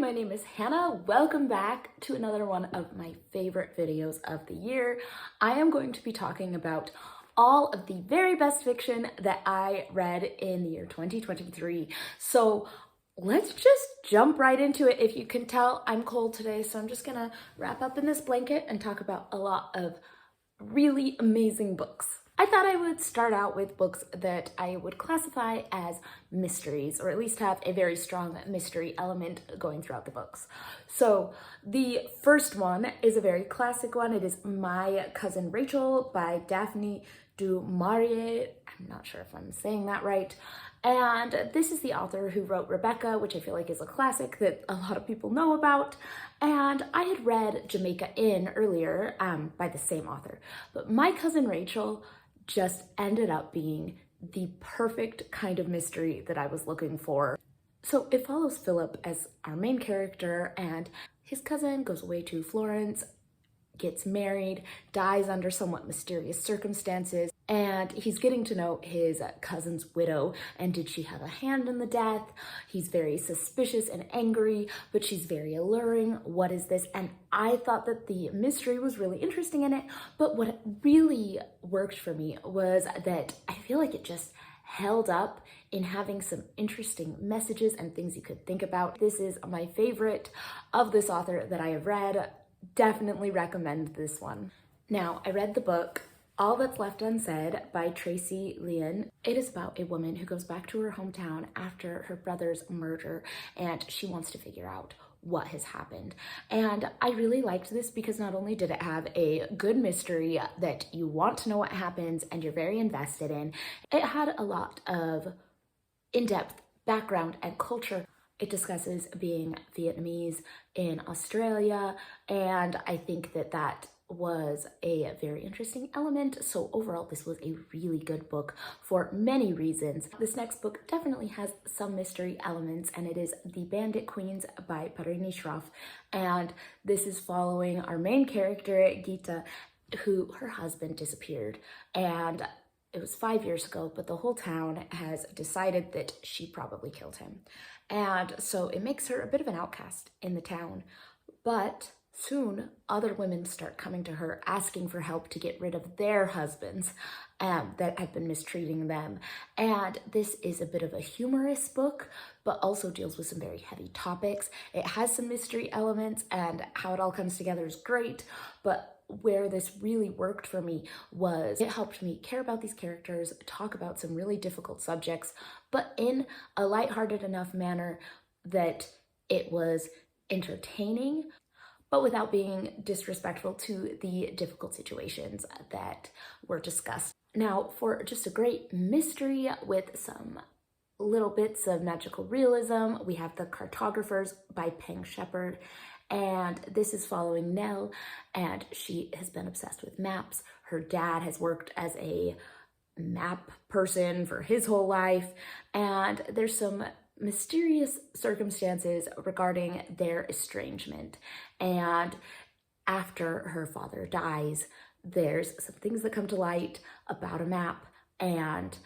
my name is Hannah. Welcome back to another one of my favorite videos of the year. I am going to be talking about all of the very best fiction that I read in the year 2023. So let's just jump right into it. If you can tell, I'm cold today, so I'm just gonna wrap up in this blanket and talk about a lot of really amazing books. I thought I would start out with books that I would classify as mysteries, or at least have a very strong mystery element going throughout the books. So the first one is a very classic one. It is My Cousin Rachel by Daphne du Maurier. I'm not sure if I'm saying that right. And this is the author who wrote Rebecca, which I feel like is a classic that a lot of people know about. And I had read Jamaica Inn earlier by the same author. But My Cousin Rachel just ended up being the perfect kind of mystery that I was looking for. So it follows Philip as our main character, and his cousin goes away to Florence, gets married, dies under somewhat mysterious circumstances, and he's getting to know his cousin's widow, and did she have a hand in the death? He's very suspicious and angry, but she's very alluring. What is this? And I thought that the mystery was really interesting in it, but what really worked for me was that I feel like it just held up in having some interesting messages and things you could think about. This is my favorite of this author that I have read. Definitely recommend this one. Now, I read the book All That's Left Unsaid by Tracy Leon. It is about a woman who goes back to her hometown after her brother's murder, and she wants to figure out what has happened. And I really liked this because not only did it have a good mystery that you want to know what happens and you're very invested in, it had a lot of in-depth background and culture. It discusses being Vietnamese in Australia, and I think that that was a very interesting element. So overall, this was a really good book for many reasons. This next book definitely has some mystery elements, and it is The Bandit Queens by Parini Shroff. And this is following our main character, Gita, who her husband disappeared. And it was 5 years ago, but the whole town has decided that she probably killed him. And so it makes her a bit of an outcast in the town. But soon, other women start coming to her asking for help to get rid of their husbands that have been mistreating them. And this is a bit of a humorous book, but also deals with some very heavy topics. It has some mystery elements, and how it all comes together is great, but where this really worked for me was it helped me care about these characters, talk about some really difficult subjects, but in a lighthearted enough manner that it was entertaining, but without being disrespectful to the difficult situations that were discussed. Now, for just a great mystery with some little bits of magical realism, we have The Cartographers by Peng Shepherd. And this is following Nell, and she has been obsessed with maps. Her dad has worked as a map person for his whole life, and there's some mysterious circumstances regarding their estrangement. And after her father dies, there's some things that come to light about a map, and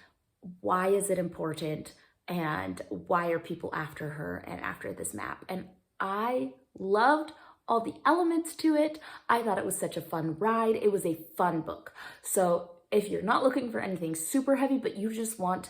why is it important, and why are people after her and after this map. And I loved all the elements to it. I thought it was such a fun ride. It was a fun book. So if you're not looking for anything super heavy, but you just want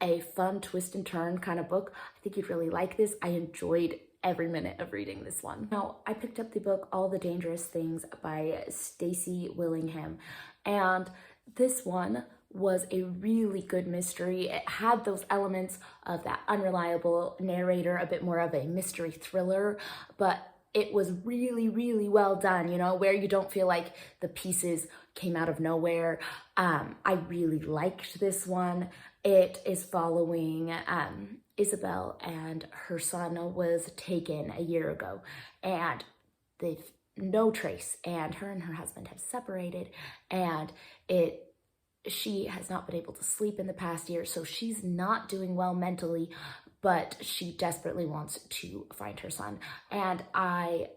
a fun twist and turn kind of book, I think you'd really like this. I enjoyed every minute of reading this one. Now, I picked up the book All the Dangerous Things by Stacey Willingham, and this one was a really good mystery. It had those elements of that unreliable narrator, a bit more of a mystery thriller, but it was really, really well done, you know, where you don't feel like the pieces came out of nowhere. I really liked this one. It is following Isabel, and her son was taken a year ago, and they've no trace, and her husband have separated, and she has not been able to sleep in the past year, so she's not doing well mentally, but she desperately wants to find her son. And I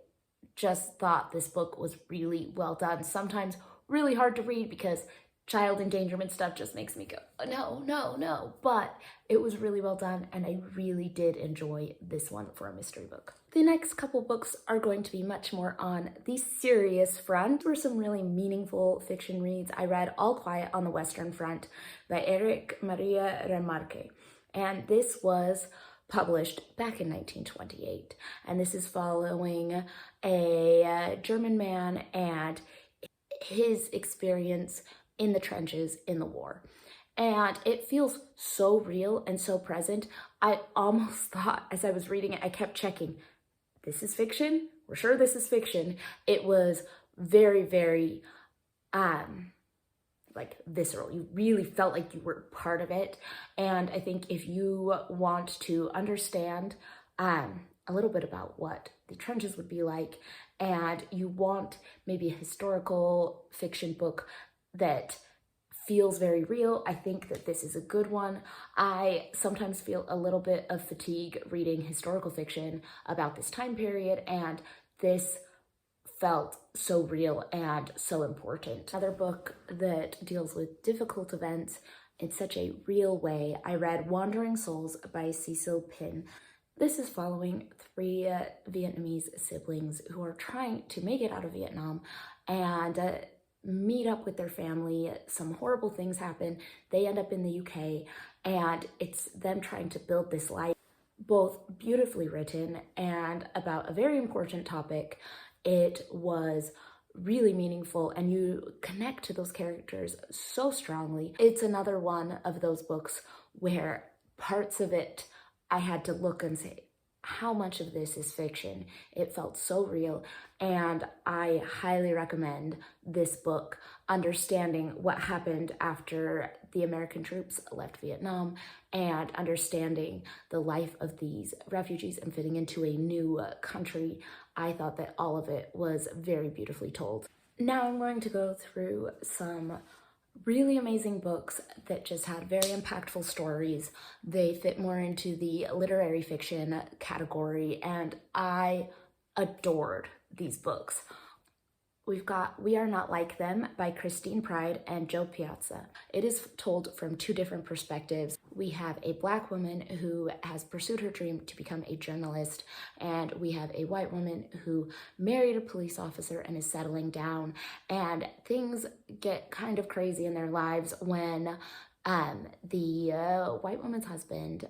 just thought this book was really well done. Sometimes really hard to read because child endangerment stuff just makes me go, no, no, no. But it was really well done, and I really did enjoy this one for a mystery book. The next couple books are going to be much more on the serious front. There were some really meaningful fiction reads. I read All Quiet on the Western Front by Eric Maria Remarque, and this was published back in 1928. And this is following a German man and his experience in the trenches in the war. And it feels so real and so present. I almost thought, as I was reading it, I kept checking, this is fiction? We're sure this is fiction. It was very, very, like visceral. You really felt like you were part of it. And I think if you want to understand a little bit about what the trenches would be like, and you want maybe a historical fiction book that feels very real, I think that this is a good one. I sometimes feel a little bit of fatigue reading historical fiction about this time period, and this felt so real and so important. Another book that deals with difficult events in such a real way, I read Wandering Souls by Cecil Pin. This is following three Vietnamese siblings who are trying to make it out of Vietnam and meet up with their family. Some horrible things happen. They end up in the UK, and it's them trying to build this life. Both beautifully written and about a very important topic. It was really meaningful, and you connect to those characters so strongly. It's another one of those books where parts of it I had to look and say, how much of this is fiction? It felt so real, and I highly recommend this book, understanding what happened after the American troops left Vietnam and understanding the life of these refugees and fitting into a new country. I thought that all of it was very beautifully told. Now I'm going to go through some really amazing books that just had very impactful stories. They fit more into the literary fiction category, and I adored these books. We've got We Are Not Like Them by Christine Pride and Joe Piazza. It is told from two different perspectives. We have a Black woman who has pursued her dream to become a journalist, and we have a white woman who married a police officer and is settling down, and things get kind of crazy in their lives when the white woman's husband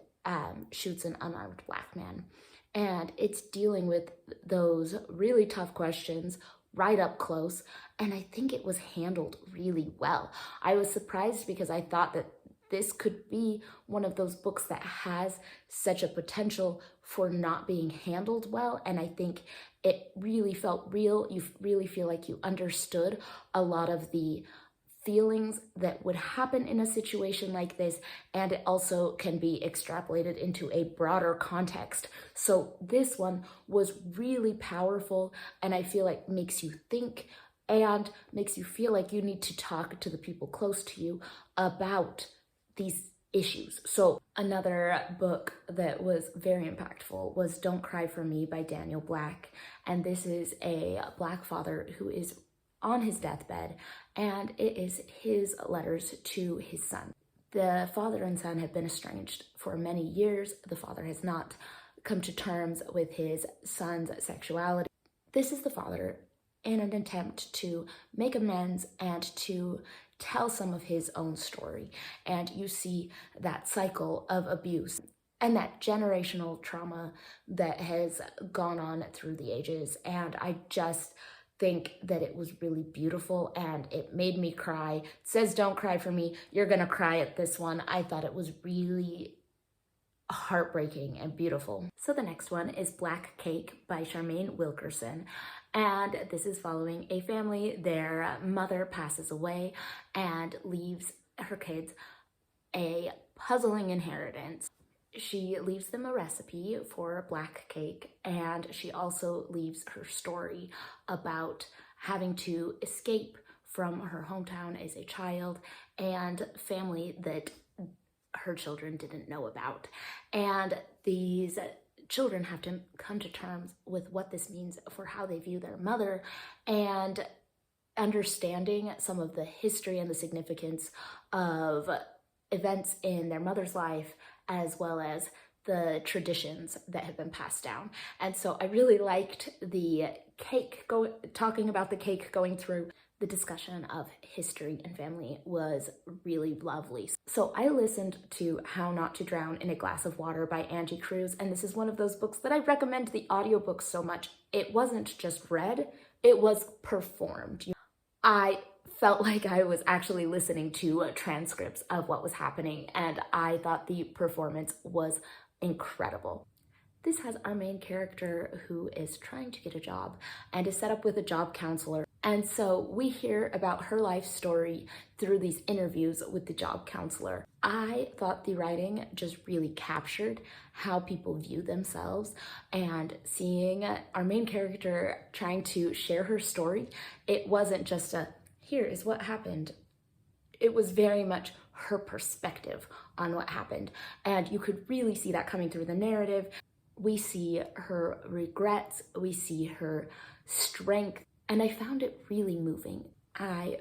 shoots an unarmed Black man. And it's dealing with those really tough questions right up close, and I think it was handled really well. I was surprised because I thought that this could be one of those books that has such a potential for not being handled well, and I think it really felt real. You really feel like you understood a lot of the feelings that would happen in a situation like this, and it also can be extrapolated into a broader context. So this one was really powerful, and I feel like makes you think and makes you feel like you need to talk to the people close to you about these issues. So another book that was very impactful was Don't Cry for Me by Daniel Black, and this is a Black father who is on his deathbed, and it is his letters to his son. The father and son have been estranged for many years. The father has not come to terms with his son's sexuality. This is the father in an attempt to make amends and to tell some of his own story. And you see that cycle of abuse and that generational trauma that has gone on through the ages. And I just think that it was really beautiful, and it made me cry. It says don't cry for me, you're gonna cry at this one. I thought it was really heartbreaking and beautiful. So the next one is Black Cake by Charmaine Wilkerson, and this is following a family. Their mother passes away and leaves her kids a puzzling inheritance. She leaves them a recipe for black cake, and she also leaves her story about having to escape from her hometown as a child and family that her children didn't know about. And these children have to come to terms with what this means for how they view their mother, and understanding some of the history and the significance of events in their mother's life, as well as the traditions that have been passed down. And so I really liked the talking about the cake going through. The discussion of history and family was really lovely. So I listened to How Not to Drown in a Glass of Water by Angie Cruz, and this is one of those books that I recommend the audiobook so much. It wasn't just read, it was performed. I felt like I was actually listening to transcripts of what was happening, and I thought the performance was incredible. This has our main character who is trying to get a job and is set up with a job counselor. And so we hear about her life story through these interviews with the job counselor. I thought the writing just really captured how people view themselves, and seeing our main character trying to share her story, it wasn't just a, here is what happened. It was very much her perspective on what happened. And you could really see that coming through the narrative. We see her regrets, we see her strength, and I found it really moving. I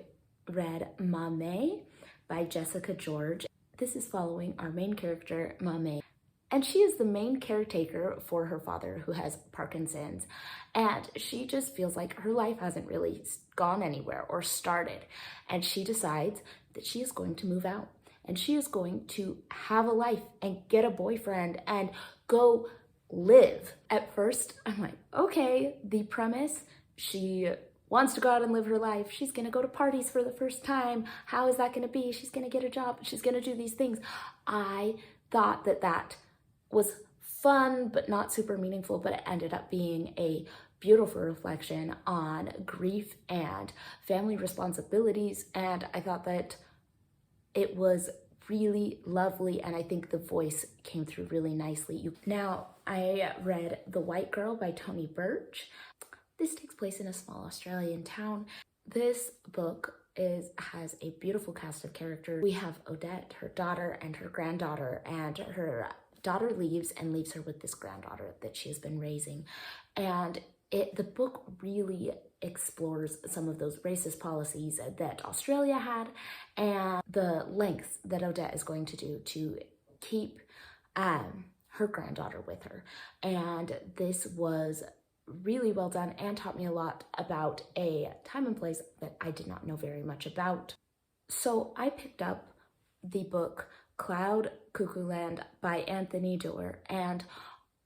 read Maame by Jessica George. This is following our main character, Maame, and she is the main caretaker for her father who has Parkinson's, and she just feels like her life hasn't really gone anywhere or started, and she decides that she is going to move out, and she is going to have a life and get a boyfriend and go live. At first, I'm like, okay, the premise, she wants to go out and live her life. She's gonna go to parties for the first time. How is that gonna be? She's gonna get a job. She's gonna do these things. I thought that that was fun, but not super meaningful, but it ended up being a beautiful reflection on grief and family responsibilities. And I thought that it was really lovely, and I think the voice came through really nicely. Now, I read The White Girl by Toni Birch. This takes place in a small Australian town. This book has a beautiful cast of characters. We have Odette, her daughter, and her granddaughter, and her daughter leaves her with this granddaughter that she has been raising. And the book really explores some of those racist policies that Australia had and the lengths that Odette is going to do to keep her granddaughter with her. And this was really well done and taught me a lot about a time and place that I did not know very much about. So I picked up the book Cloud Cuckoo Land by Anthony Doerr, and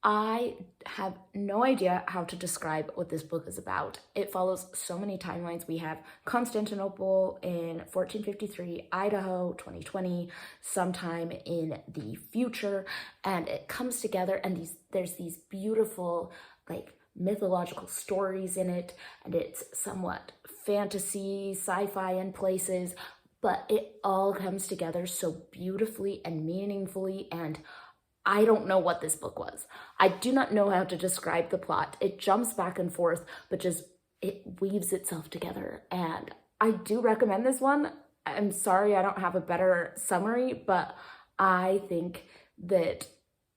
I have no idea how to describe what this book is about. It follows so many timelines. We have Constantinople in 1453, Idaho 2020, sometime in the future, and it comes together, and there's these beautiful like mythological stories in it, and it's somewhat fantasy, sci-fi in places, but it all comes together so beautifully and meaningfully, and I don't know what this book was. I do not know how to describe the plot. It jumps back and forth, but it weaves itself together. And I do recommend this one. I'm sorry I don't have a better summary, but I think that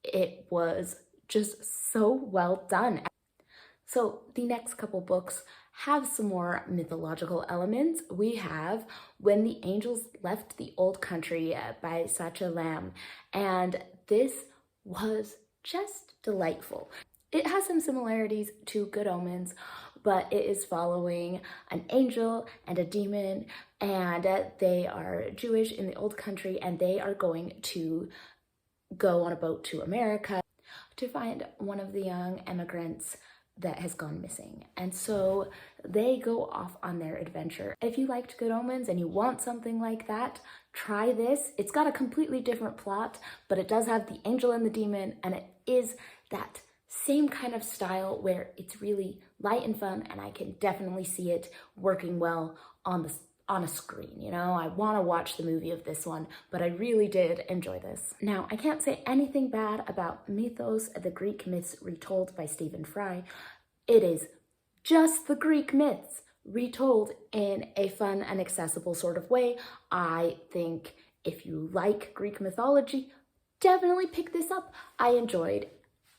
it was just so well done. So the next couple books have some more mythological elements. We have When the Angels Left the Old Country by Sacha Lamb, and this was just delightful. It has some similarities to Good Omens, but it is following an angel and a demon, and they are Jewish in the old country, and they are going to go on a boat to America to find one of the young immigrants that has gone missing. And so they go off on their adventure. If you liked Good Omens and you want something like that, try this. It's got a completely different plot, but it does have the angel and the demon, and it is that same kind of style where it's really light and fun, and I can definitely see it working well on a screen. You know, I want to watch the movie of this one, but I really did enjoy this. Now, I can't say anything bad about Mythos, the Greek Myths Retold by Stephen Fry. It is just the Greek myths retold in a fun and accessible sort of way. I think if you like Greek mythology, definitely pick this up. I enjoyed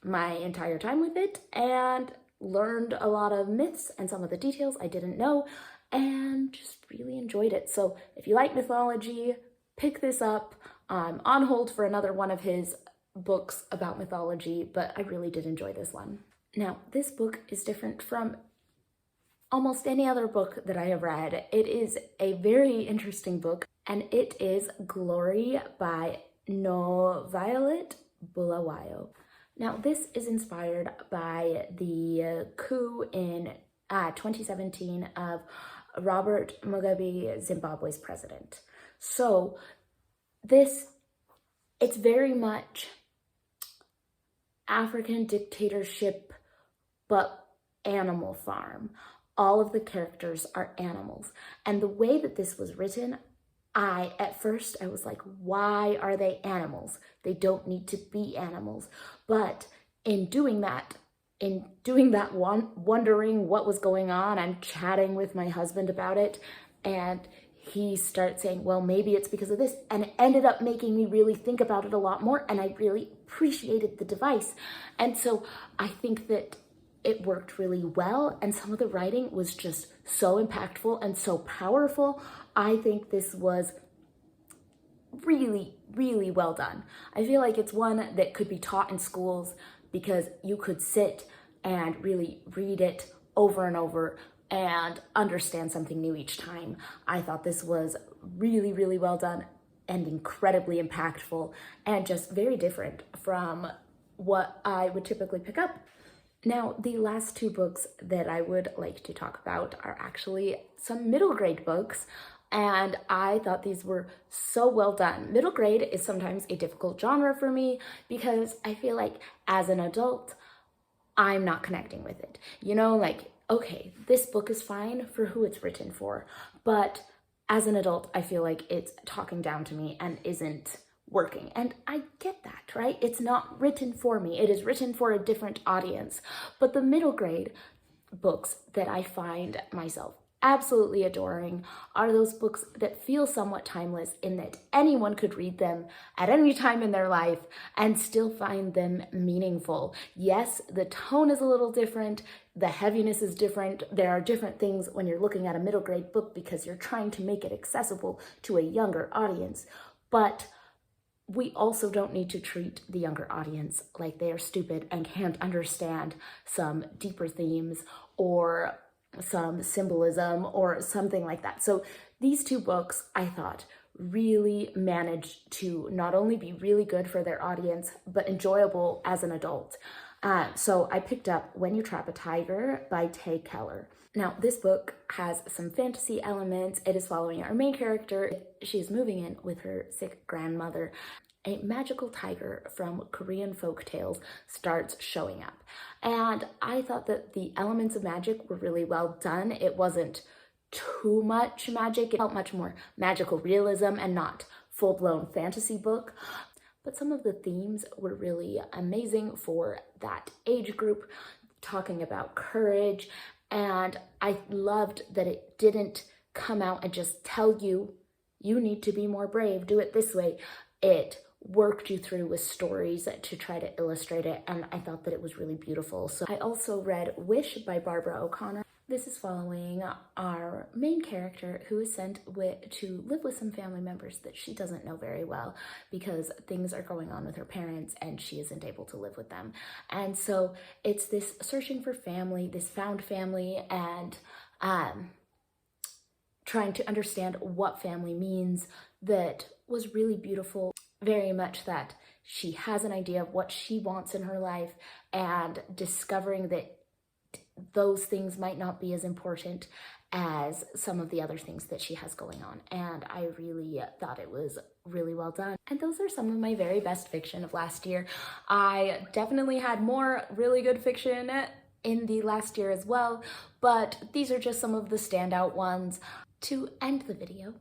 my entire time with it and learned a lot of myths and some of the details I didn't know, and just really enjoyed it. So if you like mythology, pick this up. I'm on hold for another one of his books about mythology, but I really did enjoy this one. Now, this book is different from almost any other book that I have read. It is a very interesting book, and it is Glory by No Violet Bulawayo. Now, this is inspired by the coup in 2017 of Robert Mugabe, Zimbabwe's president. So it's very much African dictatorship, but animal farm. All of the characters are animals. And the way that this was written, at first I was like, why are they animals? They don't need to be animals. But in doing that, wondering what was going on, I'm chatting with my husband about it, and he starts saying, well, maybe it's because of this, and it ended up making me really think about it a lot more, and I really appreciated the device. And so I think that it worked really well, and some of the writing was just so impactful and so powerful. I think this was really, really well done. I feel like it's one that could be taught in schools because you could sit and really read it over and over and understand something new each time. I thought this was really, really well done and incredibly impactful and just very different from what I would typically pick up. Now, the last two books that I would like to talk about are actually some middle grade books, and I thought these were so well done. Middle grade is sometimes a difficult genre for me because I feel like as an adult, I'm not connecting with it. You know, like, okay, this book is fine for who it's written for, but as an adult, I feel like it's talking down to me and isn't working. And I get that, right? It's not written for me. It is written for a different audience. But the middle grade books that I find myself absolutely adoring are those books that feel somewhat timeless in that anyone could read them at any time in their life and still find them meaningful. Yes, the tone is a little different. The heaviness is different. There are different things when you're looking at a middle grade book because you're trying to make it accessible to a younger audience. But we also don't need to treat the younger audience like they are stupid and can't understand some deeper themes or some symbolism or something like that. So these two books, I thought, really managed to not only be really good for their audience, but enjoyable as an adult. So I picked up When You Trap a Tiger by Tay Keller. Now, this book has some fantasy elements. It is following our main character. She is moving in with her sick grandmother. A magical tiger from Korean folk tales starts showing up. And I thought that the elements of magic were really well done. It wasn't too much magic. It felt much more magical realism and not full-blown fantasy book. But some of the themes were really amazing for that age group, talking about courage. And I loved that it didn't come out and just tell you, you need to be more brave, do it this way. It worked you through with stories to try to illustrate it, and I thought that it was really beautiful. So I also read Wish by Barbara O'Connor. This is following our main character who is sent to live with some family members that she doesn't know very well because things are going on with her parents and she isn't able to live with them. And so it's this searching for family, this found family, and trying to understand what family means that was really beautiful. Very much that she has an idea of what she wants in her life and discovering that those things might not be as important as some of the other things that she has going on. And I really thought it was really well done. And those are some of my very best fiction of last year. I definitely had more really good fiction in the last year as well, but these are just some of the standout ones. To end the video,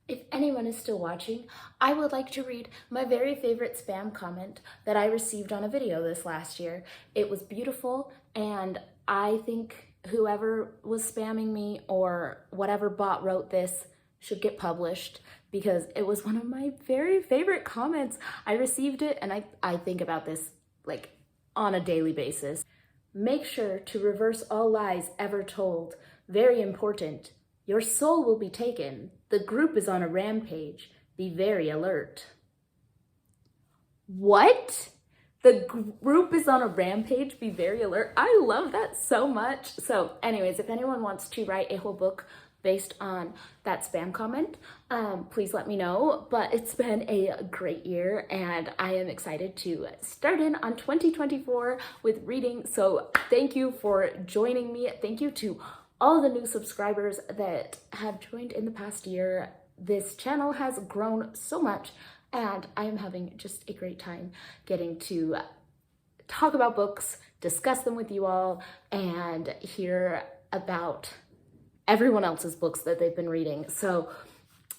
if anyone is still watching, I would like to read my very favorite spam comment that I received on a video this last year. It was beautiful, and I think whoever was spamming me or whatever bot wrote this should get published because it was one of my very favorite comments. I received it, and I think about this like on a daily basis. Make sure to reverse all lies ever told. Very important. Your soul will be taken. The group is on a rampage. Be very alert. What? The group is on a rampage, be very alert. I love that so much. So anyways, if anyone wants to write a whole book based on that spam comment, please let me know. But it's been a great year and I am excited to start in on 2024 with reading. So thank you for joining me. Thank you to all the new subscribers that have joined in the past year. This channel has grown so much and I am having just a great time getting to talk about books, discuss them with you all, and hear about everyone else's books that they've been reading. So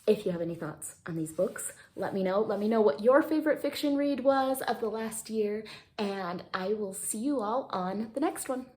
if you have any thoughts on these books, let me know. Let me know what your favorite fiction read was of the last year, and I will see you all on the next one.